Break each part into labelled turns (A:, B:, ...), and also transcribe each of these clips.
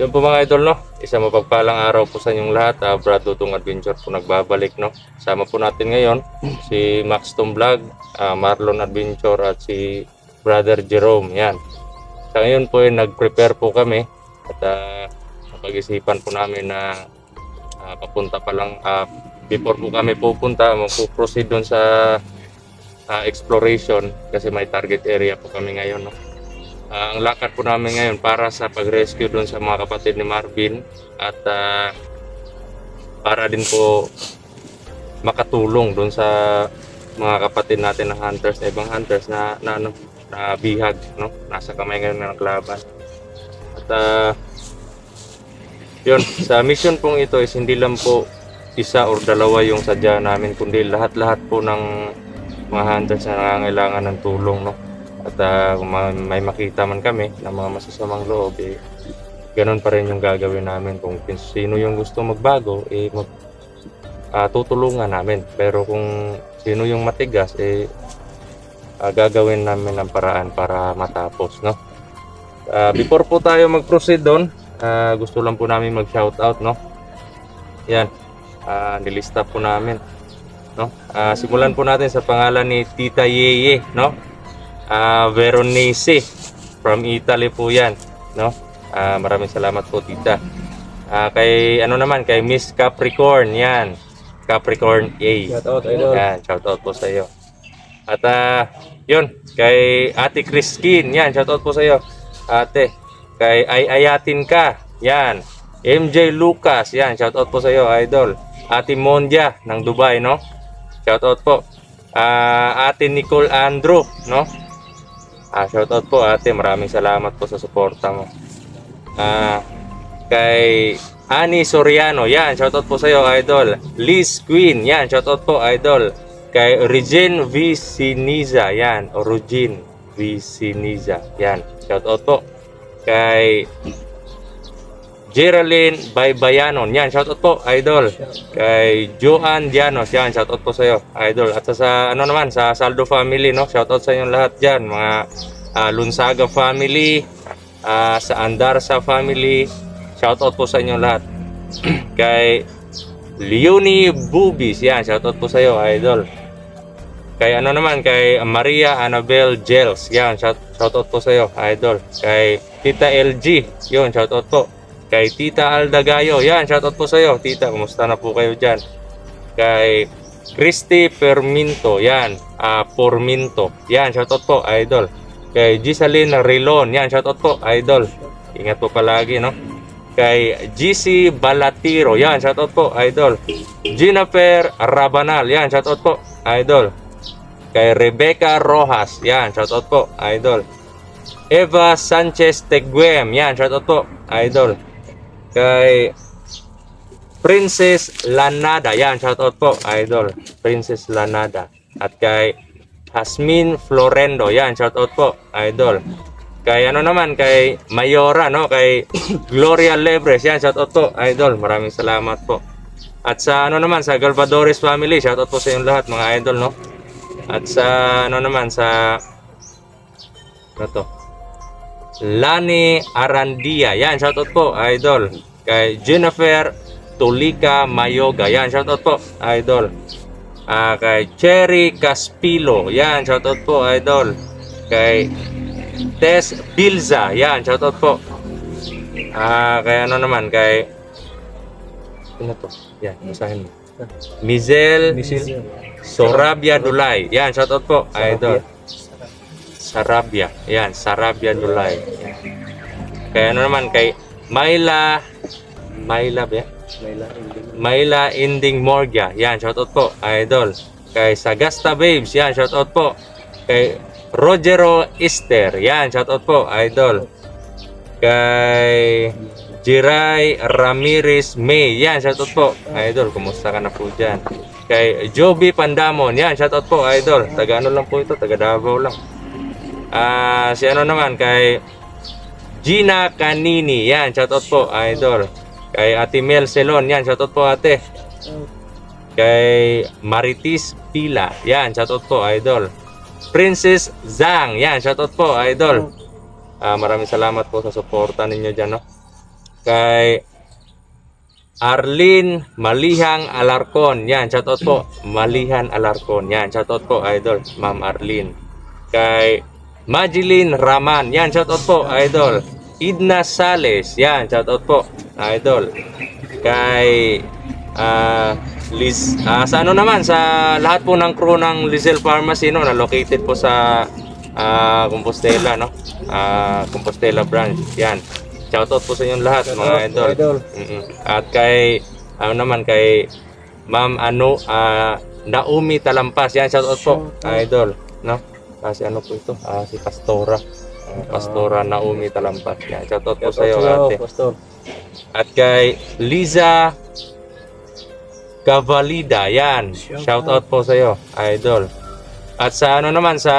A: Yun po mga idol, no? Isang mapagpalang araw po sa inyong lahat. Brad Dutong Adventure po nagbabalik, no? Sama po natin ngayon si Max Tom Vlog, Marlon Adventure at si Brother Jerome. Yan. Sa ngayon po nag-prepare po kami at napag-isipan po namin na papunta pa lang before po kami pupunta, magpo-proceed doon sa exploration kasi may target area po kami ngayon, no? Ang lakad po namin ngayon para sa pag-rescue doon sa mga kapatid ni Marvin at para din po makatulong doon sa mga kapatid natin na hunters, na ibang hunters na bihag, no? Nasa kamay ngayon ng kalaban. At yun, sa mission pong ito is hindi lang po isa or dalawa yung sadya namin, kundi lahat-lahat po ng mga hunters na nangangailangan ng tulong, no? At kung may makita man kami ng mga masasamang loob, ganun pa rin yung gagawin namin. Kung sino yung gusto magbago, tutulungan namin. Pero kung sino yung matigas, gagawin namin ang paraan para matapos, no? Before po tayo mag-proceed doon, gusto lang po namin mag-shoutout, no? Yan, nilista po namin, no? Simulan po natin sa pangalan ni Tita Yeye, no? Veronese from Italy po yan, no? Maraming salamat po, Tita. Kay kay Miss Capricorn, yan, Capricorn A.
B: Shoutout, idol.
A: Yan, shoutout po sa iyo. At yun, kay Ate Christine, yan, shoutout po sa iyo, Ate. Kay Ayatin ka, yan. MJ Lucas, yan, shoutout po sa iyo, idol. Ate Mondia ng Dubai, no? Shoutout po. Ate Nicole Andrew, no? Shoutout po, ate, maraming salamat po sa suporta mo. Kay Ani Soriano, yan, shoutout po sa iyo, idol. Liz Queen, yan, shoutout po, idol. Kay Regine V. Siniza, yan, Origin V. Siniza, yan, shoutout po. Kay Geraldine Baybayanon, yan, shoutout po, idol. Kay Joan Dianos, yan, shoutout po sa iyo, idol. At sa sa Saldo family, no, shoutout sa inyo lahat diyan, mga Lunsaga family, sa Andarsa family, shoutout po sa inyo lahat. Kay Leonie Bubis, yan, shoutout po sa iyo, idol. Kay kay Maria Annabel Gels, yan, shoutout po sa iyo, idol. Kay Tita LG, yun, shoutout po. Kay Tita Aldagayo, yan, shoutout po sa iyo, Tita, kumusta na po kayo dyan? Kay Christy Perminto, yan, Porminto, yan, shoutout po, idol. Kay Gisaline Rilon, yan, shoutout po, idol. Ingat po palagi, no? Kay GC Balatiro, yan, shoutout po, idol. Jennifer Rabanal, yan, shoutout po, idol. Kay Rebecca Rojas, yan, shoutout po, idol. Eva Sanchez Teguem, yan, shoutout po, idol. Kay Princess Lanada, yan, shoutout po, idol. Princess Lanada. At kay Hasmin Florendo, yan, shoutout po, idol. Kay kay Mayora, no, kay Gloria Lebres, yan, shoutout po, idol. Maraming salamat po. At sa sa Galvadores family, shoutout po sa inyong lahat, mga idol, no. At sa sa Lani Arandia, yan, shoutout po, idol. Kay Jennifer Tulika Mayoga, yan, shoutout po, idol. Kay Cherry Caspilo, yan, shoutout po, idol. Kay Tess Bilza, yan, shoutout po. Kay kay yan, basahin mo. Mizel Sorabia Dulay, yan, shoutout po, idol. Sarabia, yan, Sarabia Dulay. Kaya kay Myla Inding Morgia, yan, shoutout po, idol. Kay Sagasta Babes, yan, shoutout po. Kay Rogero Easter, yan, shoutout po, idol. Kay Jiray Ramirez May, yan, shoutout po, idol. Kumusta ka na po dyan? Kay Joby Pandamon, yan, shoutout po, idol. Taga lang po ito, taga Davao lang. Si kay Gina Canini, yan, shoutout po, idol. Kay Ate Mel Celon, yan, shoutout po, ate. Kay Maritis Pila, yan, shoutout po, idol. Princess Zhang, yan, shoutout po, idol. Maraming salamat po sa suporta ninyo dyan, no? Kay Arlene Malihang Alarcon. Yan, shoutout po. Malihan Alarcon. Yan, shoutout po, idol. Ma'am Arlene. Kay Majeline Raman. Yan, shoutout po, idol. Idna Sales. Yan, shoutout po, idol. Kay sa ano naman, sa lahat po ng crew ng Lizelle Pharmacy, no, na located po sa Compostela, no? Compostela branch. Yan. Shoutout po sa inyong lahat, mga idol. At kay naman kay Ma'am Naomi Talampas. Yan, shoutout po, idol, no? Kasi ano po ito? Si Pastora. Pastora Naomi Talampas. Yan, shoutout po sa iyo, ate.
B: Pastor.
A: At kay Liza Cavalida. Yan, shoutout po sa iyo, idol. At sa ano naman, sa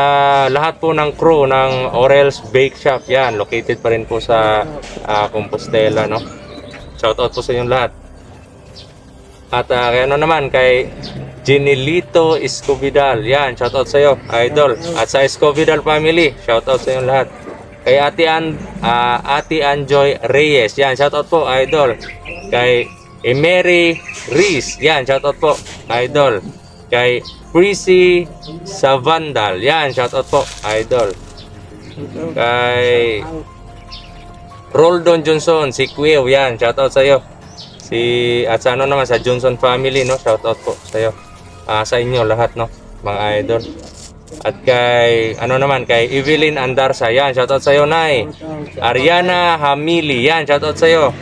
A: lahat po ng crew ng Orel's Bake Shop, yan, located pa rin po sa Compostela, no? Shoutout po sa inyong lahat. At kay ano naman, kay Ginilito Escovidal, yan, shoutout sa iyo, idol. At sa Escovidal family, shoutout sa inyong lahat. Kay Ate Anjoy Reyes, yan, shoutout po, idol. Kay Emery Rees, yan, shoutout po, idol. Kay Prissy Savandal, yan, shoutout po, idol. Kay Roldon Johnson, si Kuya, yan, shoutout sa iyo. At sa ano naman, sa Johnson family, no, shoutout po sa iyo. Sa inyo lahat, no, mga idol. At kay ano naman, kay Evelyn Andarsa, yan, shoutout sa iyo, Nay. Ariana Hamili, yan, shoutout sa iyo.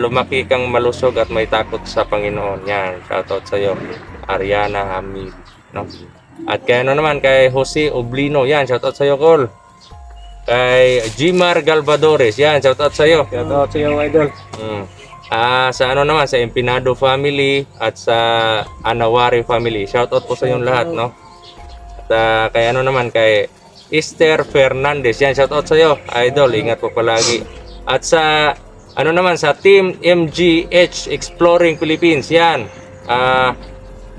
A: Lumaki kang malusog at may takot sa Panginoon, yan, shoutout sa iyo, Ariana Hamili, no? At kay ano naman, kay Jose Oblino, yan, shoutout sa iyo, Col. Kay Jimar Galvadores, yan, shoutout sa iyo.
B: Shoutout sa iyo, idol.
A: Sa ano naman, sa Empinado family at sa Anawari family, shoutout po sa inyong lahat, no? At kay ano naman, kay Esther Fernandez, yan, shoutout sa iyo, idol, ingat po palagi. At sa ano naman, sa Team MGH Exploring Philippines, yan,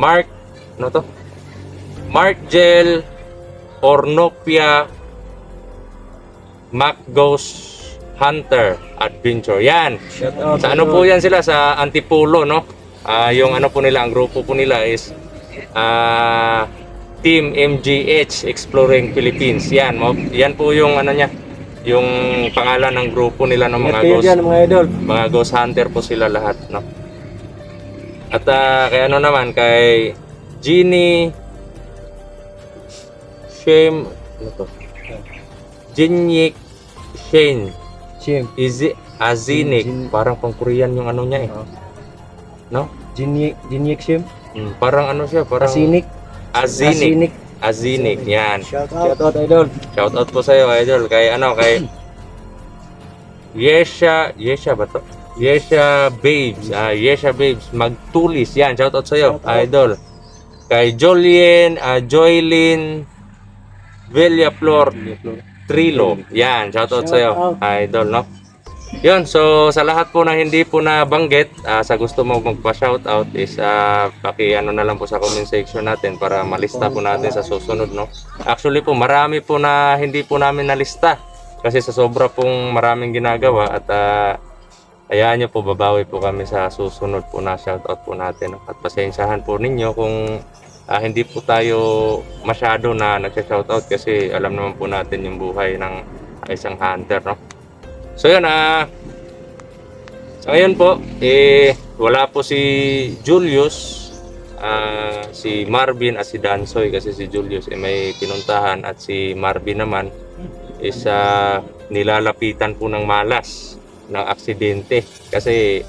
A: Mark Gel Ornopia Macgos Hunter Adventure, yan. Sa ano po yan sila, sa Antipolo, no? Yung ano po nila, ang grupo po nila is Team MGH Exploring Philippines, yan. Yan po yung ano niya, yung pangalan ng grupo nila ng mga ghost,
B: mga idol.
A: mga ghost hunter po sila lahat, no? At kay ano naman, kay Jeannie Shame, ano to? Jinyik Shane Azinik, parang pang Korean yung ano niya, eh. No?
B: Jinyek Shim.
A: Parang ano siya, parang Azinik, yan.
B: Shoutout, idol.
A: Shoutout po sa iyo, idol. Kay ano, kay Yesha ba to? Yesha Babes Magtulis, yan, shoutout sa iyo, idol. Kay Joylyn Villaflor Trilo, yan, shoutout sa iyo, idol, no? Yun, so sa lahat po na hindi po nabanggit, sa gusto mo magpa-shoutout is paki-ano na lang po sa comment section natin para malista po natin sa susunod, no? Actually po, marami po na hindi po namin nalista kasi sa sobra pong maraming ginagawa at hayaan nyo po, babawi po kami sa susunod po na shoutout po natin, no? At pasensyahan po ninyo kung hindi po tayo masyado na nagsha-shoutout kasi alam naman po natin yung buhay ng isang hunter, no? So yun, so ngayon po, wala po si Julius, si Marvin at si Dansoy kasi si Julius may pinuntahan at si Marvin naman is nilalapitan po ng malas ng aksidente kasi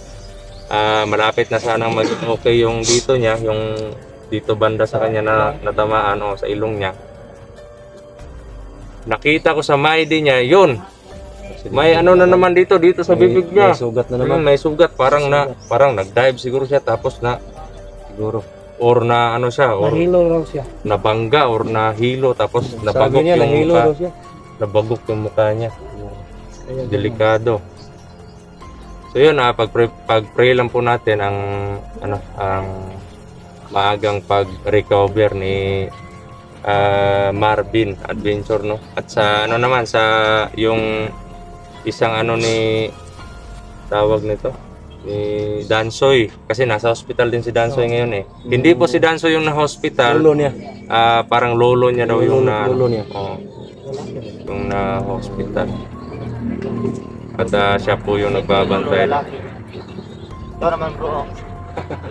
A: malapit na sanang mag-okay yung dito niya, yung dito banda sa kanya na natamaan o sa ilong niya. Nakita ko sa MID niya, yun. May ano na naman dito sa bibig niya.
B: May sugat na naman.
A: May sugat, parang nag-dive siguro siya tapos siguro or na ano siya or
B: Nahilo raw siya.
A: nabangga or nahilo tapos nabagok
B: niya,
A: yung
B: nahilo
A: mukha.
B: raw siya.
A: Nabagok yung mukha niya. Delikado. So yun, pag-pray lang po natin ang maagang pag-recover ni Marvin Adventure, no? At sa ano naman, sa yung isang ano ni tawag nito? Ni Dansoy. Kasi nasa hospital din si Dansoy ngayon eh. Hindi po si Dansoy yung na-hospital.
B: Lolo niya.
A: Parang lolo niya daw yung
B: Lolo niya.
A: Oo, yung na-hospital. At siya po yung nagbabantay.
C: Ito naman bro.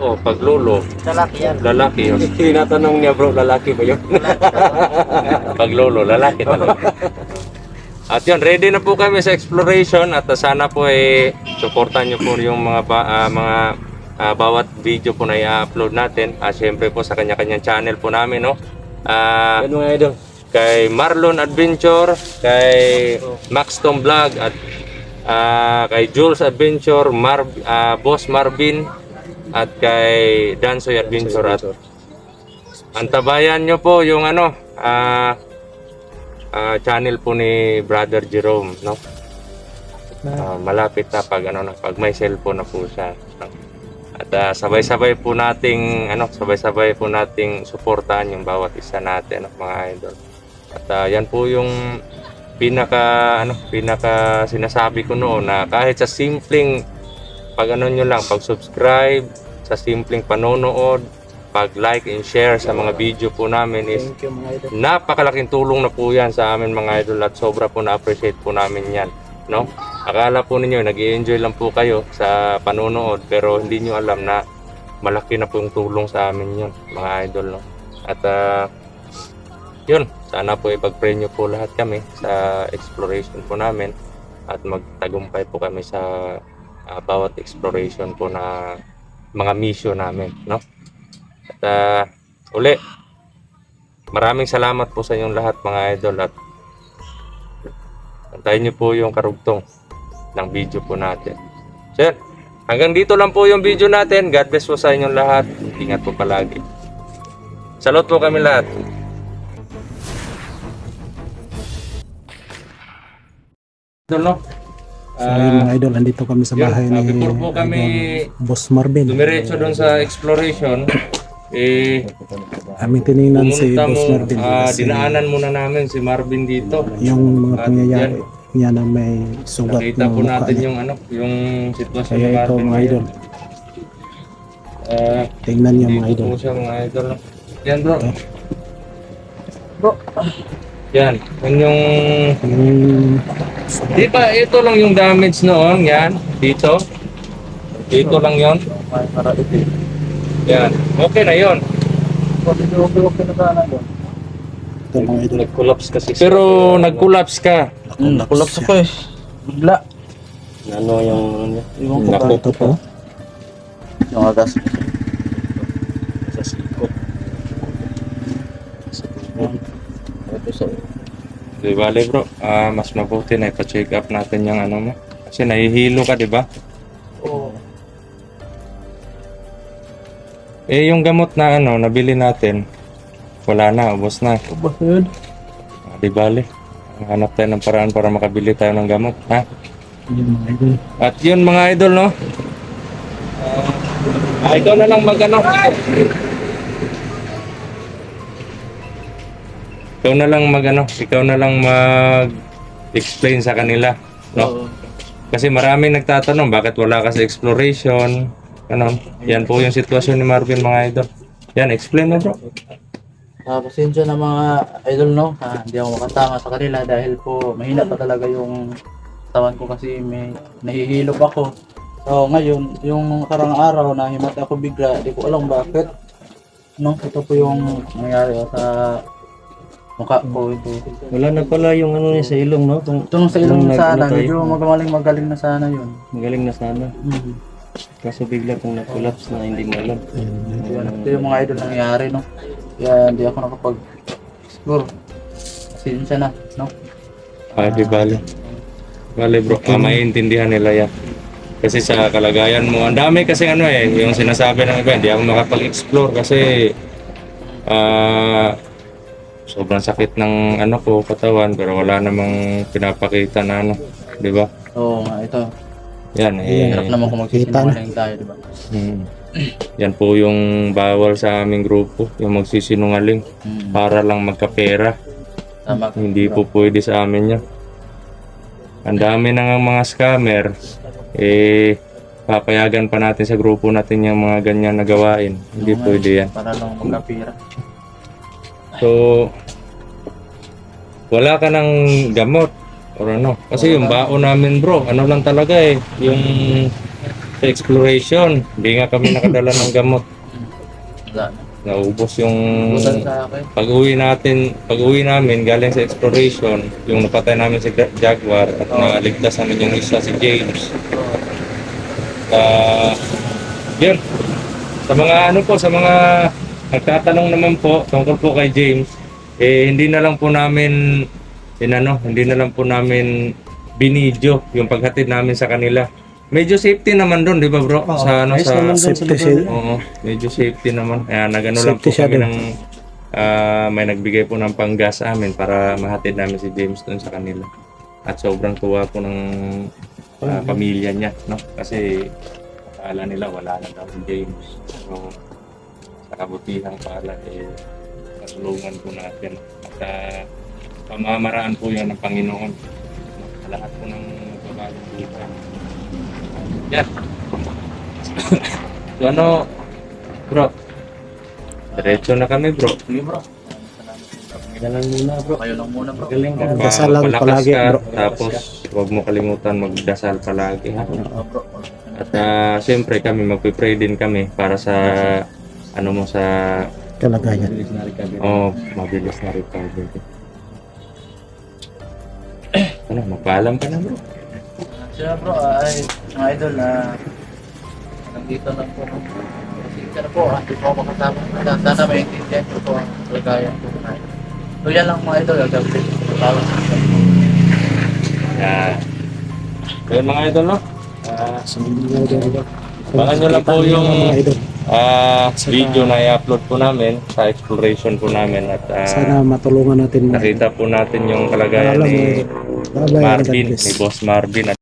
A: Oh, pag lolo,
C: Lalaki yan.
A: lalaki yun.
B: Tinatanong niya bro, lalaki ba yun?
A: Pag lolo, lalaki talaga. At yun, ready na po kami sa exploration at sana po supportan nyo po yung bawat video po na i-upload natin. Siyempre po sa kanya-kanyang channel po namin, no?
B: Yan mga idol.
A: Kay Marlon Adventure, kay Maxton Vlog at kay Jules Adventure, Boss Marvin at kay Dansoy Adventure. At antabayan nyo po yung channel po ni Brother Jerome, no? Malapit na pag may cellphone na po siya, no? At sabay-sabay po nating suportahan yung bawat isa natin, no, mga idol. At yan po yung pinaka sinasabi ko noon na kahit sa simpleng pag-subscribe, sa simpleng panonood, pag-like and share sa mga video po namin is
B: Thank you mga idol.
A: napakalaking tulong na po yan sa amin mga idol at sobra po na-appreciate po namin yan, no? Akala po ninyo nag-i-enjoy lang po kayo sa panonood pero hindi nyo alam na malaki na po yung tulong sa amin yun mga idol, no? At yun, sana po ipag-pray nyo po lahat kami sa exploration po namin at magtagumpay po kami sa bawat exploration po na mga mission namin, no? At uli, maraming salamat po sa inyong lahat mga idol at antayin nyo po yung karugtong ng video po natin. So yun, hanggang dito lang po yung video natin. God bless po sa inyong lahat. Ingat po palagi. Salute po kami lahat. No?
D: So yun mga idol, andito kami sa bahay ni
A: before po kami
D: Idol Boss Marvin.
A: dumiretso doon sa exploration,
D: Aming tinignan si
A: pumunta
D: Boss
A: mo,
D: Marvin. Kasi
A: dinaanan muna namin si Marvin dito.
D: yung mga
A: At
D: pangyayari niya na may sugat
A: Nakita
D: ng
A: po
D: mukha
A: natin
D: niya.
A: yung sitwasyon
D: Kaya
A: ni
D: ito
A: Marvin
D: mga
A: ngayon.
D: idol, tingnan niyo mga
A: Dito
D: idol.
A: po siya mga idol. Yan bro.
D: Ito.
A: Yan. Yan yung...
D: Yung
A: Di ba ito lang yung damage noon? Yan. Dito. Dito lang yon. Yan. Okay na yon.
D: ito mga idol.
B: Nag-collapse kasi.
A: Pero nag-collapse ka.
C: Nakulap ako eh. Bigla.
B: Ano yung
C: Iwan ko
A: Naku.
C: ba?
D: Ito po.
C: Yung agas.
B: sa sikot. Ito sa
A: Di bale bro, mas mabuti na ipa-check up natin yung ano mo. Kasi nahihilo ka, di ba?
C: Oo.
A: Yung gamot na nabili natin, wala na, ubos na.
C: Ba yun?
A: Di bale, hanap tayo ng paraan para makabili tayo ng gamot, ha?
D: Yun mga idol.
A: At yun mga idol, no? Ikaw na lang ikaw na lang mag-explain sa kanila, no? Kasi maraming nagtatanong bakit wala ka sa exploration, Yan po yung sitwasyon ni Marvin mga idol. Yan, explain mo bro.
C: Pasensya na mga idol, no? Hindi ako makasama sa kanila dahil po mahina pa talaga yung tawan ko kasi may nahihilo pa ako. So ngayon, yung nakarang araw na himata ako bigla, di ko alam bakit. No, ito po yung nangyari sa mukha ko ito.
B: Wala na pala yung ano niya sa ilong, no?
C: Ito nung sa ilong
B: Nung
C: sana,
B: tayo.
C: medyo magaling na sana yun.
B: Magaling na sana. Kaso bigla kung na-collapse na hindi mo alam.
C: Ito yung mga idol nangyari, no? Kaya hindi ako nakapag-explore. Pasensya na, no?
A: Di bale. Bale bro, maiintindihan nila yan. Kasi sa kalagayan mo, ang dami kasi yung sinasabi ng iba, hindi ako makapag-explore kasi sobrang sakit ng katawan pero wala namang pinapakita na di ba?
C: Oo nga, ito.
A: Yan
C: Hirap naman kung magsisinungaling tayo, di ba?
A: Yan po yung bawal sa aming grupo, yung magsisinungaling para lang magkapera.
C: Tama ka.
A: Hindi po pwede sa amin yan. Ang dami na ng mga scammer papayagan pa natin sa grupo natin yung mga ganyan na gawain. Hindi pwede yan.
C: Para lang magkapira.
A: So, wala ka ng gamot or ano. Kasi yung baon namin bro, ano lang talaga yung sa exploration, hindi nga kami nakadala ng gamot.
C: Wala na.
A: Naubos yung
C: Busan sa akin.
A: pag-uwi namin galing sa exploration, yung napatay namin si Jaguar at naligtas namin yung isa si James. Yun. Sa mga nagtatanong naman po tungkol po kay James, hindi na lang po namin binidyo yung paghatid namin sa kanila. Medyo safety naman doon, di ba bro? Sa
B: ayos naman doon sa
D: safety
B: lugar
D: siya.
B: nila.
A: Oo, medyo safety naman. Kaya nagano lang po
D: Safety siya
A: kami
D: din.
A: ng may nagbigay po ng panggas sa amin para mahatid namin si James doon sa kanila. At sobrang tuwa po ng pamilya niya, no? Kasi akala nila wala na daw si James. So, sa kabutihang pala, katulungan po natin. At pamamaraan po yan ng Panginoon. No? Sa lahat po ng magbabagong buhay. Yan. So ano, bro? Diretso na kami bro.
C: Sige bro.
B: Yan lang muna bro.
C: Kayo lang muna bro.
B: Galing ka.
D: Dasal lang
A: Palakas
D: palagi,
A: ka,
D: bro.
A: tapos huwag mo kalimutan magdasal palagi ha.
C: Bro.
A: At siyempre kami magpipray din kami para sa sa
D: Kalagayan.
A: mabilis na recovery. Ano, magpaalam ka na bro.
C: Siya bro, ay mga idol nandito lang po. Pasensya na po, hindi po ako makasama. Sana maintindihan ko po ang kalagayan ko. So yan lang mga idol, gagawin ko. Tawag sa inyo.
A: Yan. Kaya mga idol no?
D: Sa mga idol.
A: Abangan nyo lang po yung
D: Mga idol.
A: video na i-upload po namin sa exploration po namin at
D: Sana matulungan natin mga idol.
A: nakita po natin yung kalagayan
D: Alam
A: ni
D: mo, bye-bye,
A: Marvin,
D: God bless.
A: ni Boss Marvin at